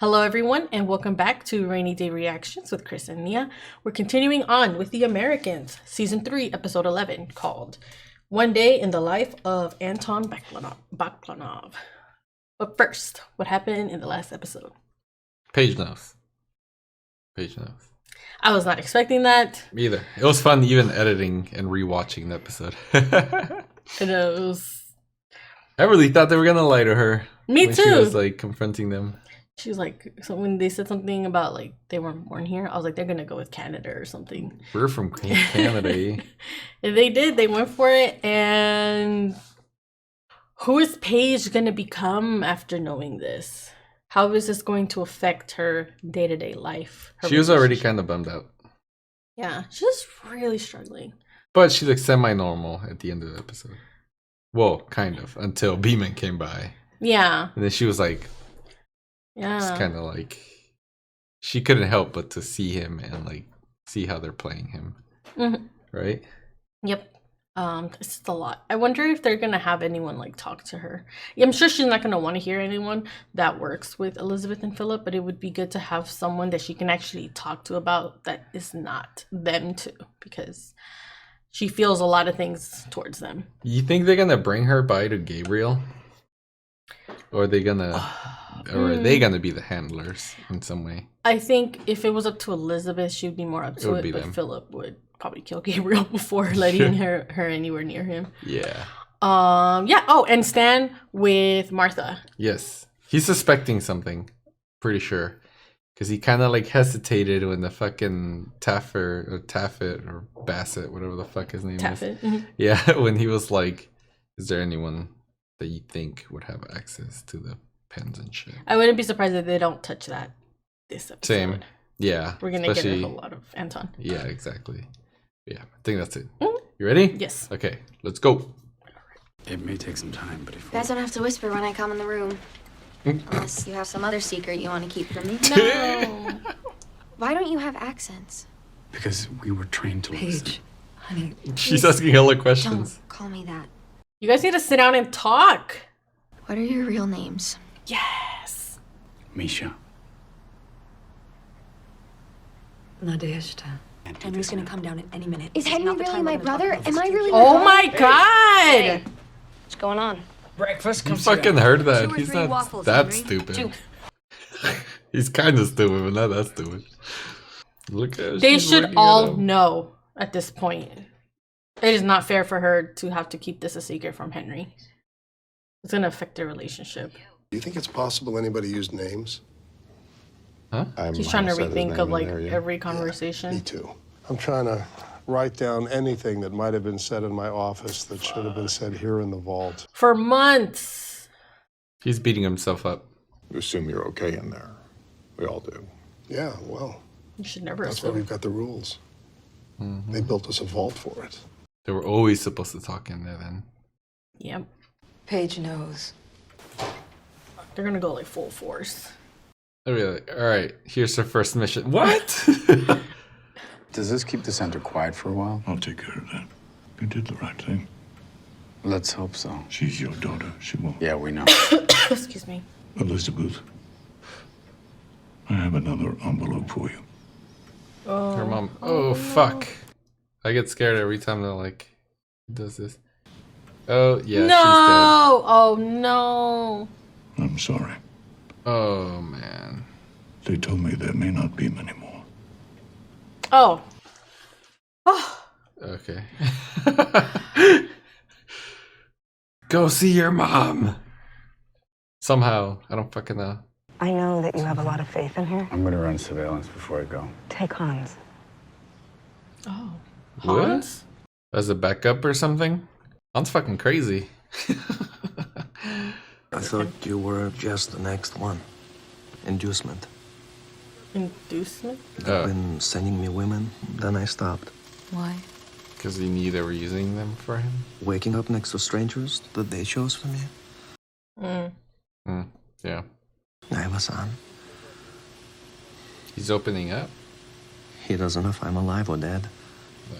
Hello everyone and welcome back to Rainy Day Reactions with Chris and Nia. We're continuing on with The Americans, Season 3, Episode 11, called One Day in the Life of Anton Baklanov. But first, what happened in the last episode? Paige knows. Paige knows. I was not expecting that. Me either. It was fun even editing and rewatching the episode. It was... I really thought they were gonna lie to her. Me when too. She was like confronting them. She was like, so when they said something about like they weren't born here, I was like, they're gonna go with Canada or something. We're from Canada. Eh? And they did. They went for it. And who is Paige gonna become after knowing this? How is this going to affect her day-to-day life? She was already kind of bummed out. Yeah, she's really struggling. But she looked semi-normal at the end of the episode. Well, kind of, until Beeman came by. Yeah. And then she was like, yeah, it's kind of like she couldn't help but to see him and like see how they're playing him. Mm-hmm. Right? Yep. It's just a lot. I wonder if they're gonna have anyone like talk to her. Yeah, I'm sure she's not gonna want to hear anyone that works with Elizabeth and Phillip, but it would be good to have someone that she can actually talk to about that is not them too, because she feels a lot of things towards them. You think they're gonna bring her by to Gabriel? Or are they gonna be the handlers in some way? I think if it was up to Elizabeth, she'd be more up to it, but them. Phillip would probably kill Gabriel before letting her anywhere near him. Yeah. Yeah. Oh, and Stan with Martha. Yes. He's suspecting something. Pretty sure. Because he kind of like hesitated when the fucking Taffet or Bassett, whatever the fuck his name is. Mm-hmm. Yeah, when he was like, is there anyone that you think would have access to the pens and shit? I wouldn't be surprised if they don't touch that this episode. Same. Yeah. We're going to get a whole lot of Anton. Yeah, exactly. Yeah, I think that's it. Mm-hmm. You ready? Yes. Okay, let's go. It may take some time, but if you guys don't have to whisper when I come in the room. Unless you have some other secret you want to keep from me. No. Why don't you have accents? Because we were trained to listen. Paige, honey. She's asking hella questions. Don't call me that. You guys need to sit down and talk. What are your real names? Yes. Misha. Nadezhda. Henry's gonna come down at any minute. Is Henry really my brother? Am I really? Oh my god! Hey, what's going on? Breakfast You comes fucking heard that. 2 or He's 3 not waffles, that Henry. stupid. 2. He's kind of stupid, but not that stupid. Look at They should all know at this point. It is not fair for her to have to keep this a secret from Henry. It's gonna affect their relationship. Do you think it's possible anybody used names? Huh? She's trying to rethink of like every conversation. Yeah, me too. I'm trying to write down anything that might have been said in my office that should have been said here in the vault. For months. He's beating himself up. You assume you're okay in there. We all do. Yeah, well, You should never that's why assume. we've got the rules. Mm-hmm. They built us a vault for it. They were always supposed to talk in there then. Yep. Paige knows. They're gonna go like full force. Really? Alright, here's her first mission. What? Does this keep the center quiet for a while? I'll take care of that. You did the right thing. Let's hope so. She's your daughter. She won't. Yeah, we know. Excuse me. Elizabeth, I have another envelope for you. Her mom. Oh, fuck. I get scared every time they're like, does this. Oh, yeah, No! Oh no. I'm sorry. she's dead. Oh, man. They told me there may not be many more. Oh. Oh. Okay. Go see your mom! Somehow. I don't fucking know. I know that you have a lot of faith in her. I'm gonna run surveillance before I go. Take Hans. Oh. What? Hans? As a backup or something? Hans fucking crazy. I thought you were just the next one. Inducement. Inducement? Oh, When sending me women, then I stopped. Why? because he knew they were using them for him? Waking up next to strangers that they chose for me. Yeah. I have a son. He's opening up? He doesn't know if I'm alive or dead. No,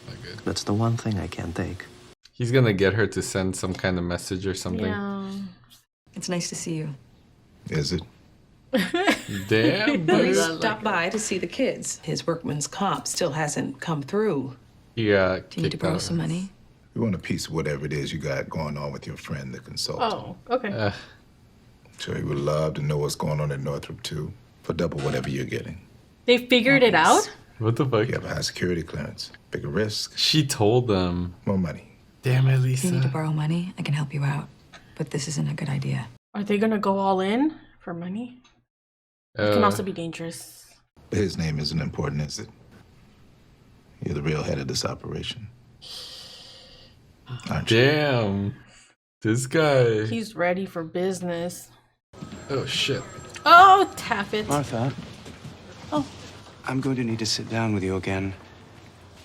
not good. That's the one thing I can't take. He's gonna get her to send some kind of message or something. Yeah. It's nice to see you. Is it? Damn, Henry dude. Stopped by to see the kids. His workman's comp still hasn't come through. He got Do you need to kicked borrow out. some money? We want a piece of whatever it is you got going on with your friend, the consultant. Oh, okay. Sure, he would love to know what's going on at Northrop, too. For double whatever you're getting. They figured it out? What the fuck? You have a high security clearance. Bigger risk, She told them. more money. Damn it, If you need to Lisa. borrow money, I can help you out. But this isn't a good idea. Are they gonna go all in for money? It can also be dangerous. But his name isn't important, is it? You're the real head of this operation. Aren't you? Damn. This guy. He's ready for business. Oh, shit. Oh, Taffet. Martha. Oh. I'm going to need to sit down with you again.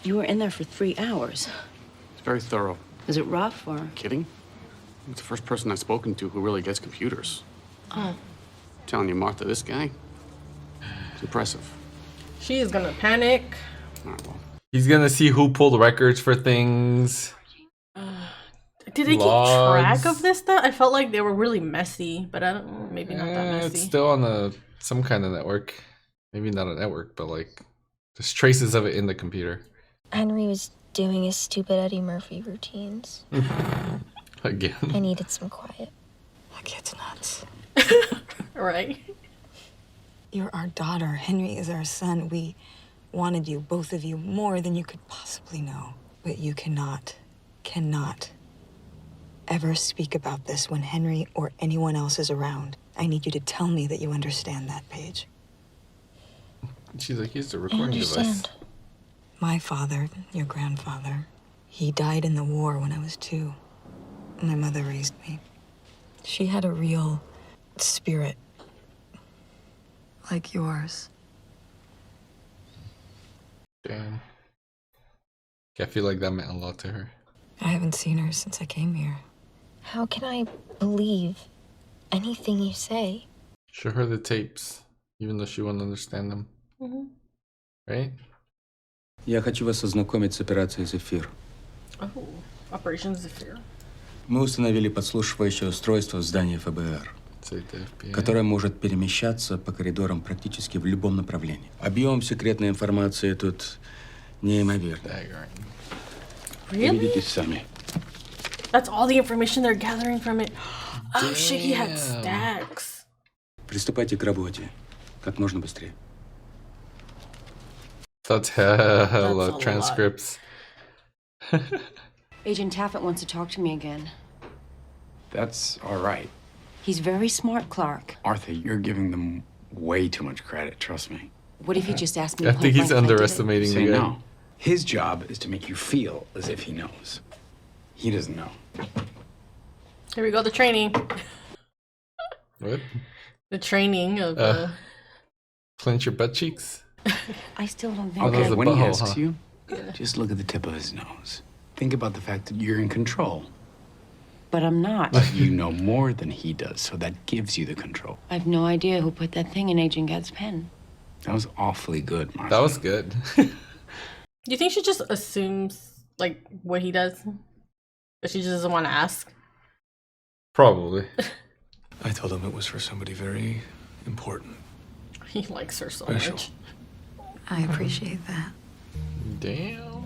You were in there for 3 hours. It's very thorough. Was it rough or? Kidding? It's the first person I've spoken to who really gets computers. Oh. Telling you, Martha, this guy, it's impressive. She is gonna panic. All right, well, He's gonna see who pulled records for things. Did they Logs. keep track of this stuff? I felt like they were really messy, but I don't. Maybe not that messy. It's still on some kind of network. Maybe not a network, but like there's traces of it in the computer. Henry was doing his stupid Eddie Murphy routines. Again. I needed some quiet. That kid's nuts. Right. You're our daughter. Henry is our son. We wanted you, both of you, more than you could possibly know. But you cannot ever speak about this when Henry or anyone else is around. I need you to tell me that you understand that, Paige. She's like, here's the I recording device. understand. My father, your grandfather, he died in the war when I was 2. My mother raised me. She had a real spirit. Like yours. Damn. I feel like that meant a lot to her. I haven't seen her since I came here. How can I believe anything you say? Show her the tapes, even though she won't understand them. Right? Я хочу вас ознакомить с операцией «Зефир». Oh, Operation Zephyr. Мы установили подслушивающее устройство в здании ФБР, которое может перемещаться по коридорам практически в любом направлении. Объем секретной информации тут неимоверный. Really? Видите сами. That's all the information they're gathering from it. Oh shit, he had stacks. Приступайте к работе как можно быстрее. That's hella That's a transcripts. Agent Taffet wants to talk to me again. That's all right. He's very smart, Clark. Martha, you're giving them way too much credit, trust me. What if he just asked me I point think he's blank if I did it? underestimating Say the guy. no. His job is to make you feel as if he knows. He doesn't know. Here we go, the training. What? The training of Clench your butt cheeks? I still don't think. Oh, that was a When he butthole, asks huh? you, just look at the tip of his nose. Think about the fact that you're in control. But I'm not. But you know more than he does, so that gives you the control. I have no idea who put that thing in Agent Gad's pen. That was awfully good, Martha. That was good. You think she just assumes like what he does? But she just doesn't want to ask? Probably. I told him it was for somebody very important. He likes her so Special. much. I appreciate that. Damn.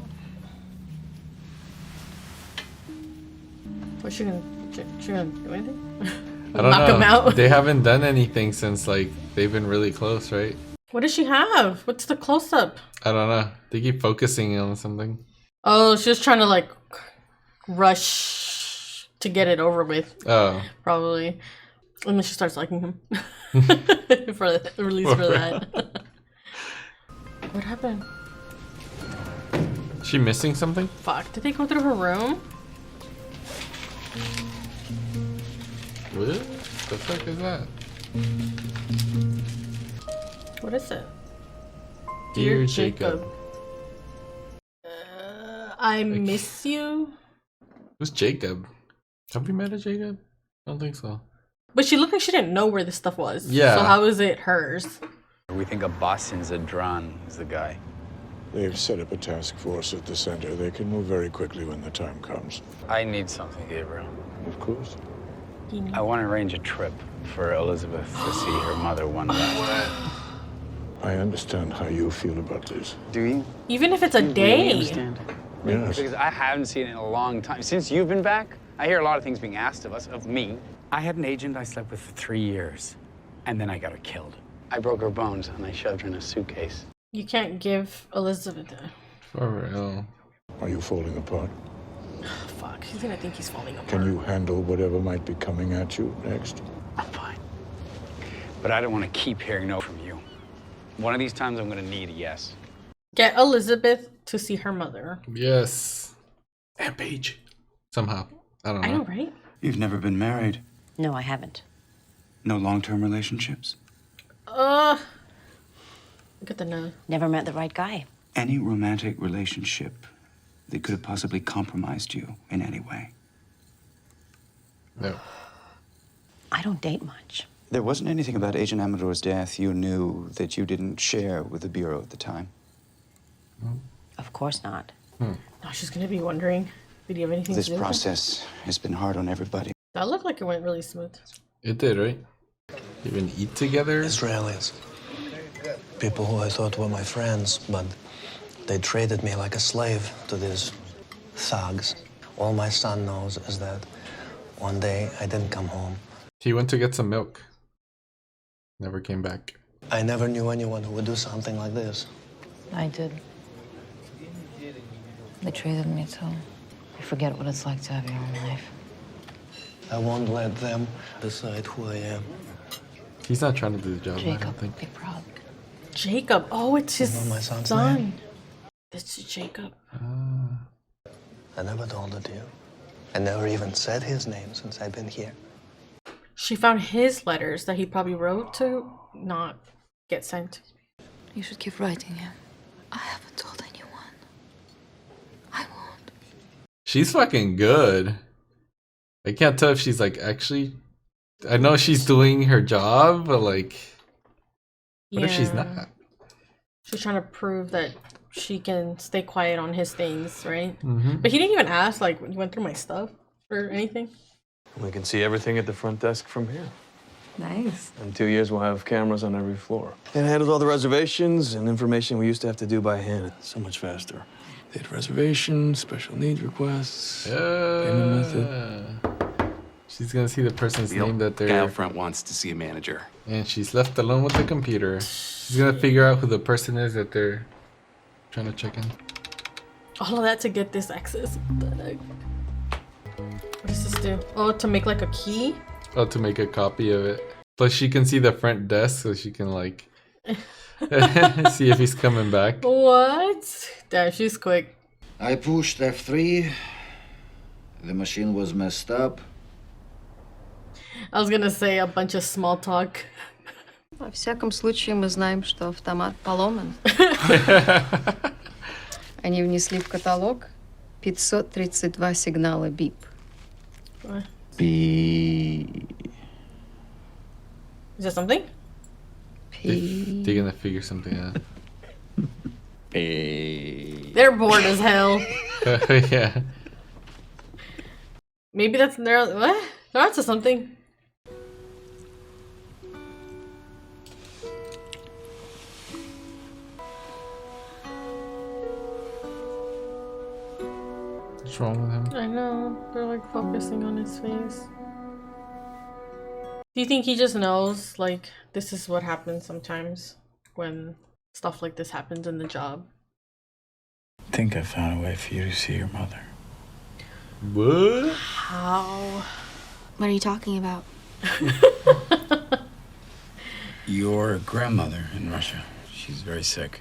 What's she gonna do anything? I don't Knock know. him out? They haven't done anything since like they've been really close, right? What does she have? What's the close up? I don't know. They keep focusing on something. Oh, she was trying to like rush to get it over with. Oh. Probably. And then she starts liking him. For the release for that. What happened? She missing something? Fuck. Did they go through her room? What the fuck is that? What is it? Dear Jacob. I miss you. Who's Jacob? Have we met a Jacob? I don't think so. But she looked like she didn't know where this stuff was. Yeah. So how is it hers? We think Abbasin Zadran is the guy. They've set up a task force at the center. They can move very quickly when the time comes. I need something, Gabriel. Of course. I want to arrange a trip for Elizabeth to see her mother one last. I understand how you feel about this. Do you? Even if it's a Do you day. really understand? Yes. Because I haven't seen it in a long time. Since you've been back, I hear a lot of things being asked of us, of me. I had an agent I slept with for 3 years, and then I got her killed. I broke her bones, and I shoved her in a suitcase. You can't give Elizabeth a... For real. Are you falling apart? Fuck, he's gonna think he's falling apart. Can you handle whatever might be coming at you next? I'm fine. But I don't want to keep hearing no from you. One of these times I'm going to need a yes. Get Elizabeth to see her mother. Yes. And Paige. Somehow. I don't know. I know, right? You've never been married? No, I haven't. No long-term relationships? Look at the nose. Never met the right guy. Any romantic relationship that could have possibly compromised you in any way? No. I don't date much. There wasn't anything about Agent Amador's death you knew that you didn't share with the Bureau at the time? Of course not. Now she's gonna be wondering, did he have anything This to do with it? process has been hard on everybody. That looked like it went really smooth. It did, right? Even eat together? Israelis. People who I thought were my friends, but they traded me like a slave to these thugs. All my son knows is that one day I didn't come home. He went to get some milk. Never came back. I never knew anyone who would do something like this. I did. They treated me too. You forget what it's like to have your own life. I won't let them decide who I am. He's not trying to do the job, I don't Jacob, think. be proud. Jacob. Oh, it's his You know my son's son. name? It's Jacob. I never told it to you. I never even said his name since I've been here. She found his letters that he probably wrote to not get sent. You should keep writing him. I haven't told anyone. I won't. She's fucking good. I can't tell if she's like actually... I know she's doing her job, but like... What if she's not? She's trying to prove that she can stay quiet on his things, right? Mm-hmm. But he didn't even ask, like, you went through my stuff or anything. We can see everything at the front desk from here. Nice. In 2 years, we'll have cameras on every floor. It handles all the reservations and information we used to have to do by hand. It's so much faster. Date reservations, special needs requests, payment method. She's gonna see the person's name that they're... Guy out front wants to see a manager. And she's left alone with the computer. She's gonna figure out who the person is that they're trying to check in. All of that to get this access. What the heck? What does this do? Oh, to make like a key? Oh, to make a copy of it. Plus she can see the front desk so she can like... see if he's coming back. What? Damn, she's quick. I pushed F3. The machine was messed up. I was gonna say a bunch of small talk. Во всяком случае, мы знаем, что автомат поломан. Они внесли в каталог 532 сигнала бип. Is that something? They're gonna figure something out. They're bored as hell. Yeah. Maybe that's their... What? They're onto something. What's wrong with him? I know. They're like focusing on his face. Do you think he just knows, like, this is what happens sometimes when stuff like this happens in the job? I think I found a way for you to see your mother. What? How? What are you talking about? Your grandmother in Russia. She's very sick.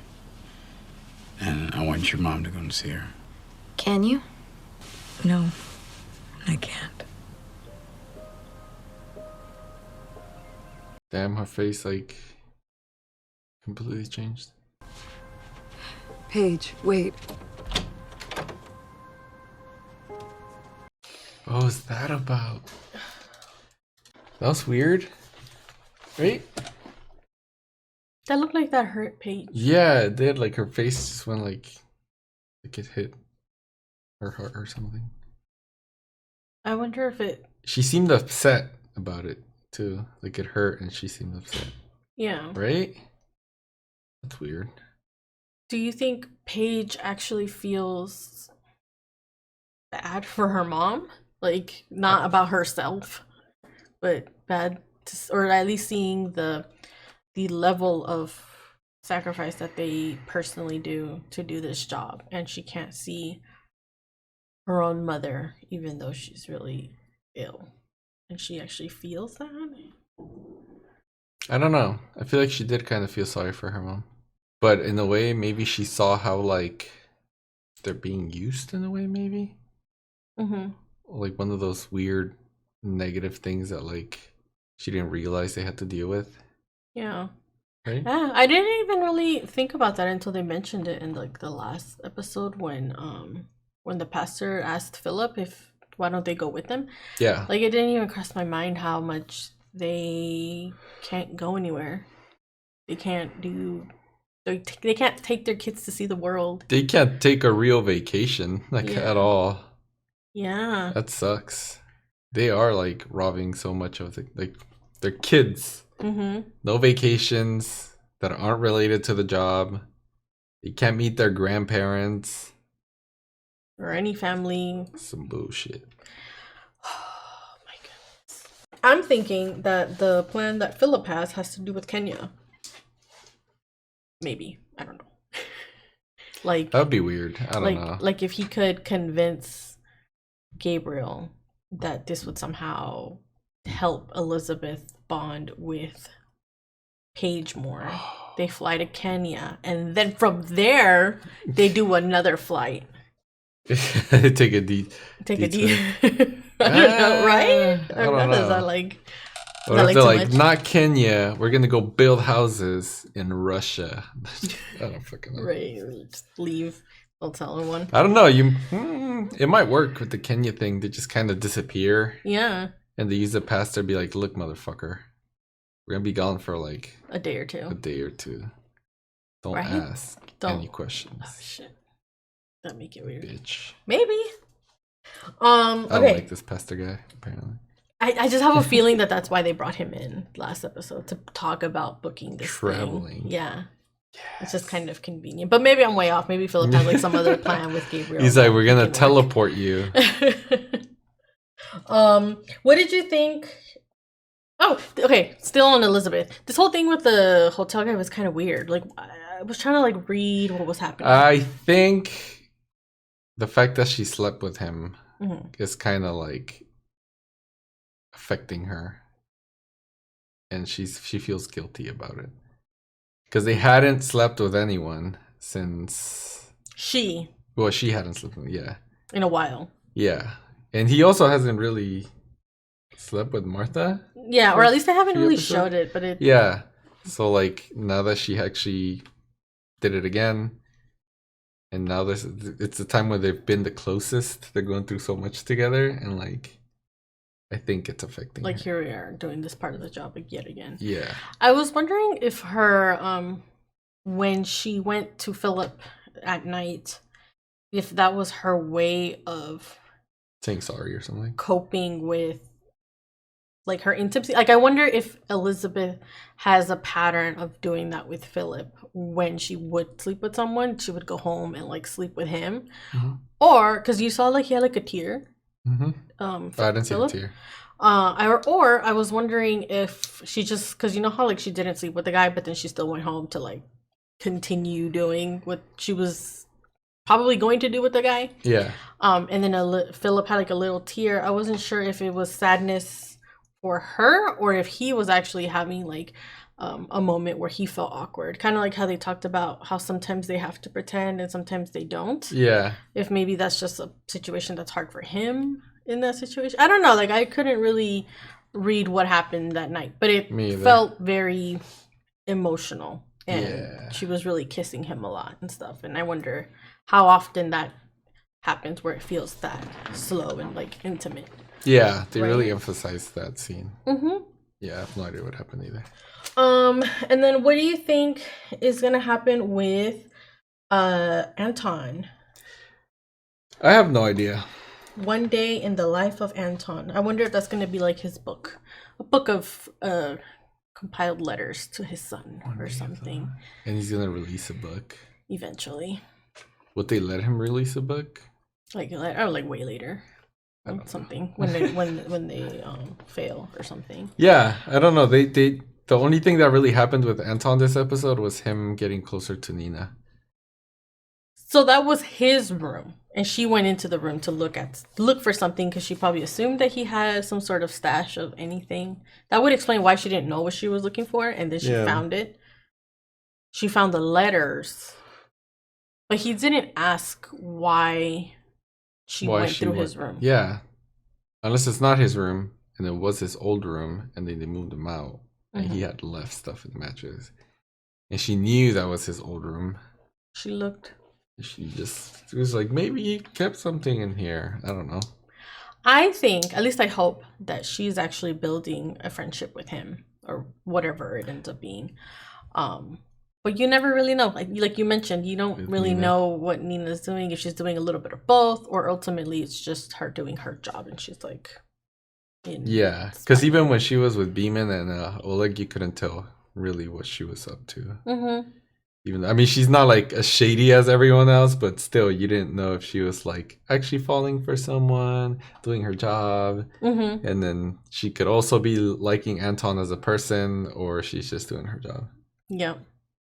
And I want your mom to go and see her. Can you? No, I can't. Damn, her face like completely changed. Paige, wait. What was that about? That was weird, right? That looked like that hurt Paige. Yeah, it did. Like her face just went like it hit her heart or something. I wonder if it... She seemed upset. about it too. Like it hurt, and she seemed upset. Yeah. Right? That's weird. Do you think Paige actually feels bad for her mom? Like, not about herself, but bad, or at least seeing the level of sacrifice that they personally do to do this job, and she can't see her own mother, even though she's really ill, and she actually feels that. I don't know. I feel like she did kind of feel sorry for her mom, but in a way, maybe she saw how like they're being used in a way, maybe. Mm-hmm. Like one of those weird negative things that like she didn't realize they had to deal with. Yeah. Right? Yeah, I didn't even really think about that until they mentioned it in like the last episode when the pastor asked Philip if why don't they go with them. Yeah. Like it didn't even cross my mind how much they can't go anywhere. They can't do. They can't take their kids to see the world. They can't take a real vacation like at all. Yeah. That sucks. They are like robbing so much of like their kids. Mm-hmm. No vacations that aren't related to the job. They can't meet their grandparents or any family. Some bullshit. Oh my goodness. I'm thinking that the plan that Philip has to do with Kenya. Maybe. I don't know. Like that'd be weird. I don't know. Like if he could convince Gabriel that this would somehow help Elizabeth bond with Paige more. They fly to Kenya, and then from there they do another flight. Take a D. Take a D. I don't know, right? I don't know. Is that like? What if they're like, not Kenya? We're gonna go build houses in Russia. I don't fucking know. Right, just leave. I'll tell anyone. I don't know. It might work with the Kenya thing. They just kind of disappear. Yeah. And they use the pastor to be like, look, motherfucker, we're gonna be gone for like a day or two. Don't ask any questions. Oh shit. That make it weird. Bitch. Maybe. I don't Okay. like this pastor guy, apparently. I just have a feeling that that's why they brought him in last episode to talk about booking this traveling. Thing. Yeah. Yes. It's just kind of convenient. But maybe I'm way off. Maybe Philip has like some other plan with Gabriel. He's like, we're gonna teleport you. What did you think? Oh, okay. Still on Elizabeth. This whole thing with the hotel guy was kind of weird. Like, I was trying to like read what was happening. I think the fact that she slept with him is kind of like affecting her, and she feels guilty about it because they hadn't slept with anyone since she hadn't slept with in a while. Yeah, and he also hasn't really slept with Martha. Yeah, or at least they haven't really showed it, but it. Yeah, so like now that she actually did it again, and now it's the time where they've been the closest. They're going through so much together, and like I think it's affecting like her. Here we are doing this part of the job yet again. Yeah. I was wondering if her when she went to Philip at night, if that was her way of saying sorry or something. Coping with like her intimacy. Like I wonder if Elizabeth has a pattern of doing that with Philip. When she would sleep with someone, she would go home and like sleep with him. Or because you saw like he had like a tear. I didn't see the tear. Or I was wondering if she just, because you know how like she didn't sleep with the guy, but then she still went home to like continue doing what she was probably going to do with the guy. Yeah. And then Philip had like a little tear. I wasn't sure if it was sadness for her or if he was actually having like a moment where he felt awkward, kind of like how they talked about how sometimes they have to pretend and sometimes they don't. Yeah. If maybe that's just a situation that's hard for him in that situation. I don't know. Like I couldn't really read what happened that night, but it felt very emotional, and she was really kissing him a lot and stuff. And I wonder how often that happens where it feels that slow and like intimate. Yeah, they really emphasized that scene. Yeah, I have no idea what happened either. And then what do you think is gonna happen with Anton? I have no idea. One Day in the Life of Anton. I wonder if that's going to be like his book. A book of compiled letters to his son or something. And he's going to release a book. Eventually. Would they let him release a book? Like way later. Something. When they fail or something. Yeah, I don't know. The only thing that really happened with Anton this episode was him getting closer to Nina. So that was his room. And she went into the room to look for something because she probably assumed that he had some sort of stash of anything. That would explain why she didn't know what she was looking for, and then she found it. She found the letters, but he didn't ask why she went through his room. Yeah, unless it's not his room and it was his old room, and then they moved him out, and he had left stuff in the mattress, and she knew that was his old room. She looked. She was like, maybe he kept something in here. I don't know. I think, at least I hope, that she's actually building a friendship with him or whatever it ends up being. But you never really know. Like you mentioned, you don't really know what Nina's doing, if she's doing a little bit of both, or ultimately it's just her doing her job and she's like... Yeah, because even when she was with Beeman and Oleg, you couldn't tell really what she was up to. Mm-hmm. Even I mean, she's not like as shady as everyone else, but still, you didn't know if she was like actually falling for someone, doing her job, and then she could also be liking Anton as a person, or she's just doing her job. Yeah.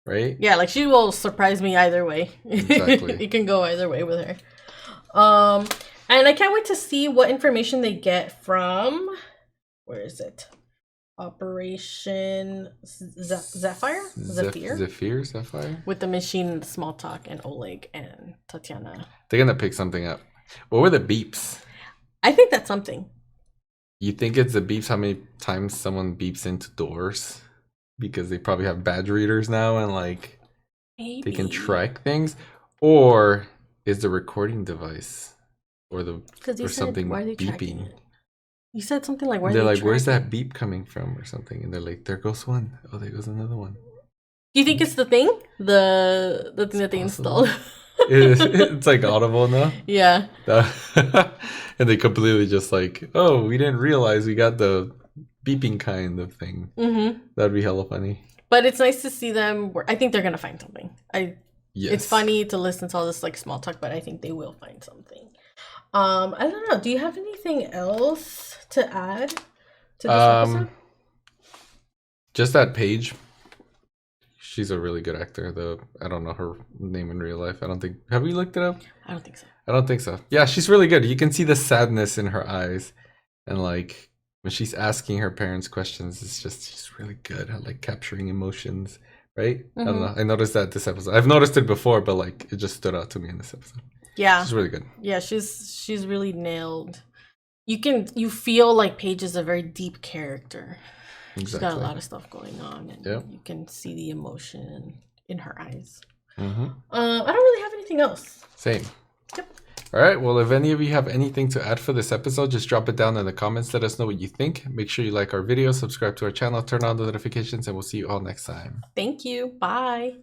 Right? Yeah, like she will surprise me either way. Exactly. It can go either way with her. And I can't wait to see what information they get from. Where is it? Operation Zephyr? Zephyr? With the machine, Small Talk, and Oleg and Tatiana. They're gonna pick something up. What were the beeps? I think that's something. You think it's the beeps, how many times someone beeps into doors? Because they probably have badge readers now and like they can track things? Or is the recording device or something why are they beeping? It? You said something like, they're like, where's that beep coming from or something? And they're like, there goes one. Oh, there goes another one. Do you think it's the thing? The thing that they installed? It's like audible now? Yeah. And they completely just like, oh, we didn't realize we got the beeping kind of thing. That'd be hella funny. But it's nice to see them. I think they're going to find something. Yes. It's funny to listen to all this like small talk, but I think they will find something. I don't know. Do you have anything else to add to this episode? Just that Paige. She's a really good actor, though. I don't know her name in real life. Have we looked it up? I don't think so. I don't think so. Yeah, she's really good. You can see the sadness in her eyes. And like when she's asking her parents questions, she's really good at like capturing emotions, right? I don't know. I noticed that this episode. I've noticed it before, but like it just stood out to me in this episode. Yeah. She's really good. Yeah, she's really nailed. You feel like Paige is a very deep character. Exactly. She's got a lot of stuff going on, and you can see the emotion in her eyes. I don't really have anything else. Same. Yep. All right. Well, if any of you have anything to add for this episode, just drop it down in the comments. Let us know what you think. Make sure you like our video, subscribe to our channel, turn on the notifications, and we'll see you all next time. Thank you. Bye.